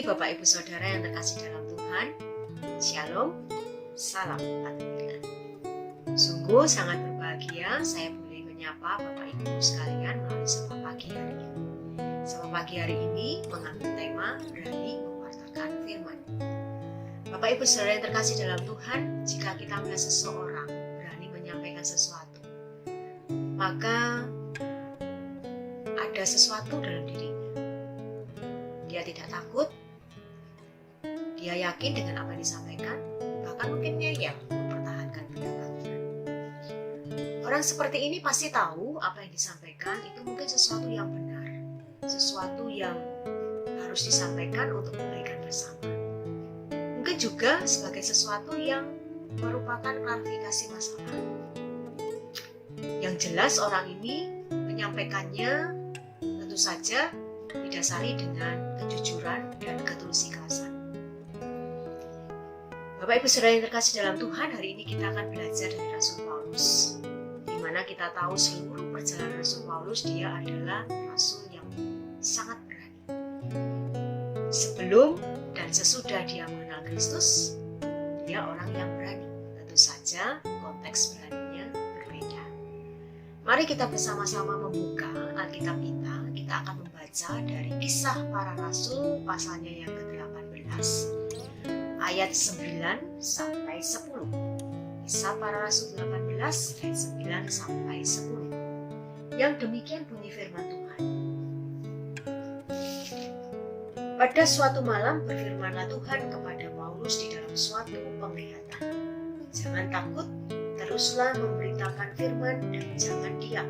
pagi Bapak Ibu Saudara yang terkasih dalam Tuhan. Shalom, salam Advent. Sungguh sangat berbahagia saya boleh menyapa Bapak Ibu sekalian melalui Sapa Pagi hari ini. Sapa Pagi hari ini mengambil tema berani mewartakan firman. Bapak Ibu Saudara yang terkasih dalam Tuhan, jika kita melihat seseorang berani menyampaikan sesuatu, maka ada sesuatu dalam dirinya. Dia tidak takut, dia yakin dengan apa yang disampaikan, bahkan mungkin ngeyel mempertahankan pendapatnya. Orang seperti ini pasti tahu apa yang disampaikan itu mungkin sesuatu yang benar, sesuatu yang harus disampaikan untuk kebaikan bersama. Mungkin juga sebagai sesuatu yang merupakan klarifikasi masalah. Yang jelas orang ini menyampaikannya tentu saja didasari dengan kejujuran dan ketulusikhlasan. Bapak Ibu Saudara yang terkasih dalam Tuhan, hari ini kita akan belajar dari Rasul Paulus, di mana kita tahu seluruh perjalanan Rasul Paulus dia adalah rasul yang sangat berani. Sebelum dan sesudah dia mengenal Kristus, dia orang yang berani. Tentu saja konteks beraninya berbeda. Mari kita bersama-sama membuka Alkitab kita akan membaca dari Kisah Para Rasul pasalnya yang ke-18 ayat 9 sampai 10. Kisah Para Rasul 18 ayat 9 sampai 10. Yang demikian bunyi firman Tuhan. Pada suatu malam berfirmanlah Tuhan kepada Paulus di dalam suatu penglihatan. Jangan takut, teruslah memberitakan firman dan jangan diam.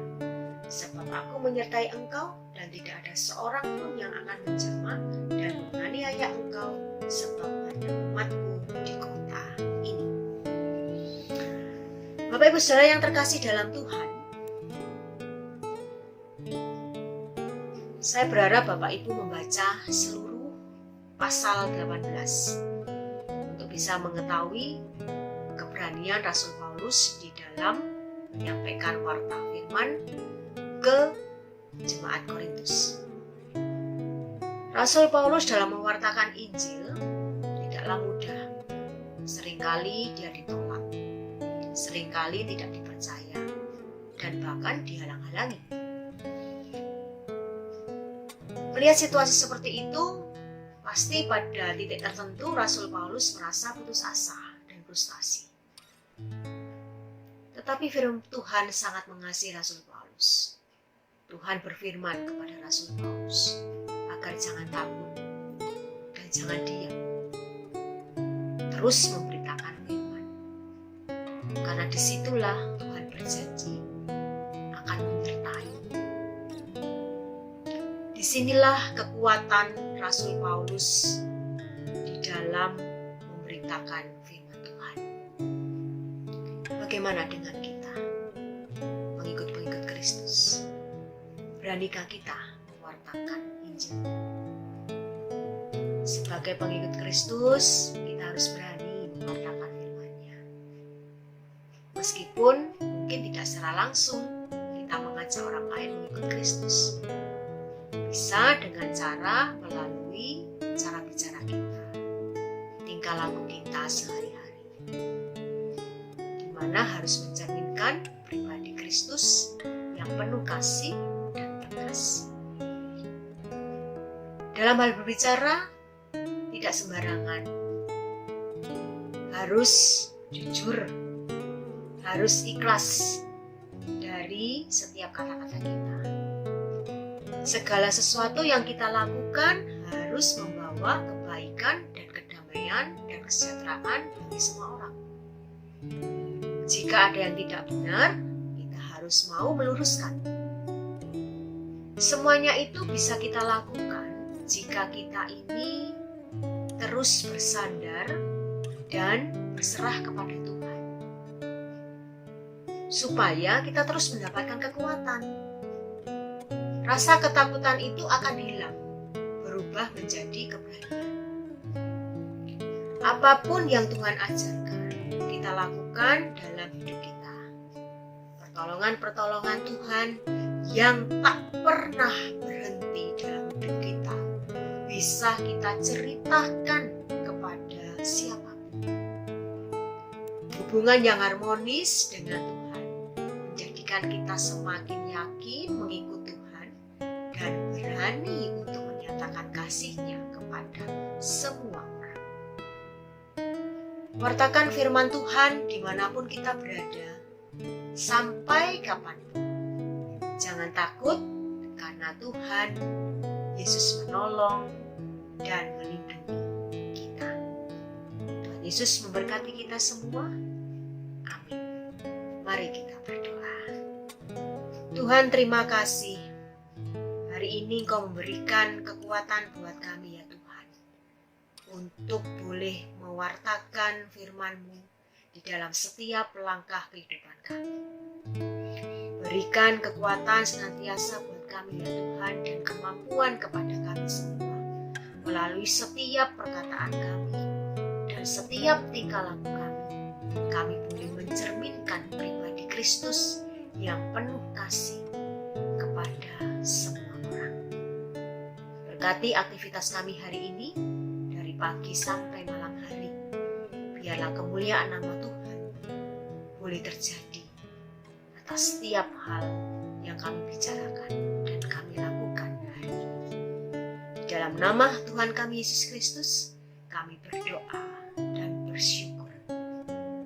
Sebab aku menyertai engkau dan tidak ada seorang pun yang akan menjelma dan menganiaya engkau sebab banyak umatku di kota ini. Bapak Ibu Saudara yang terkasih dalam Tuhan, saya berharap Bapak Ibu membaca seluruh pasal 18 untuk bisa mengetahui keberanian Rasul Paulus di dalam menyampaikan warta firman ke jemaat Korintus. Rasul Paulus dalam mewartakan Injil tidaklah mudah. Seringkali dia ditolak, seringkali tidak dipercaya, dan bahkan dihalang-halangi. Melihat situasi seperti itu, pasti pada titik tertentu Rasul Paulus merasa putus asa dan frustasi. Tetapi firman Tuhan sangat mengasihi Rasul Paulus. Tuhan berfirman kepada Rasul Paulus agar jangan takut dan jangan diam. Terus memberitakan firman. Karena disitulah Tuhan berjanji akan menyertai. Disinilah kekuatan Rasul Paulus di dalam memberitakan firman Tuhan. Bagaimana dengan kita, pengikut-pengikut Kristus? Beranikah kita mewartakan Injil? Sebagai pengikut Kristus, kita harus berani mewartakan firman-Nya. Meskipun mungkin tidak secara langsung kita mengajak orang lain mengikut Kristus. Bisa dengan cara melalui cara bicara kita, tingkah laku kita sehari-hari, di mana harus mencerminkan pribadi Kristus yang penuh kasih dan tegas. Dalam hal berbicara, tidak sembarangan. Harus jujur, harus ikhlas dari setiap kata-kata kita. Segala sesuatu yang kita lakukan harus membawa kebaikan dan kedamaian dan kesejahteraan bagi semua orang. Jika ada yang tidak benar, kita harus mau meluruskan. Semuanya itu bisa kita lakukan jika kita ini terus bersandar dan berserah kepada Tuhan. Supaya kita terus mendapatkan kekuatan. Rasa ketakutan itu akan hilang, berubah menjadi keberanian. Apapun yang Tuhan ajarkan, kita lakukan dalam hidup kita. Pertolongan-pertolongan Tuhan yang tak pernah berhenti dalam hidup kita bisa kita ceritakan kepada siapapun. Hubungan yang harmonis dengan Tuhan menjadikan kita semakin yakin mengikut Tuhan dan berani untuk menyatakan kasih-Nya kepada semua orang. Wartakan firman Tuhan dimanapun kita berada, sampai kapanpun. Jangan takut, karena Tuhan Yesus menolong dan melindungi kita. Tuhan Yesus memberkati kita semua. Amin. Mari kita berdoa. Tuhan, terima kasih. Hari ini Engkau memberikan kekuatan buat kami ya Tuhan, untuk boleh mewartakan firman-Mu di dalam setiap langkah kehidupan kami. Berikan kekuatan senantiasa buat kami ya Tuhan, dan kemampuan kepada kami semua melalui setiap perkataan kami dan setiap tingkah laku kami. Kami boleh mencerminkan pribadi Kristus yang penuh kasih kepada semua orang. Berkati aktivitas kami hari ini, dari pagi sampai malam hari. Biarlah kemuliaan nama Tuhan boleh terjadi atas setiap hal yang kami bicarakan dan kami lakukan hari ini. Di dalam nama Tuhan kami Yesus Kristus, kami berdoa dan bersyukur.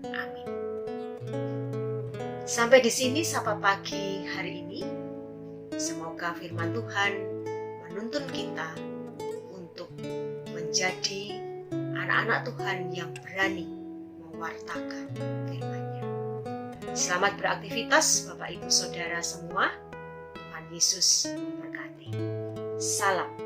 Amin. Sampai di sini Sapa Pagi hari ini. Semoga firman Tuhan menuntun kita untuk menjadi anak-anak Tuhan yang berani mewartakan firman-Nya. Selamat beraktivitas Bapak Ibu Saudara semua. Tuhan Yesus memberkati. Salam.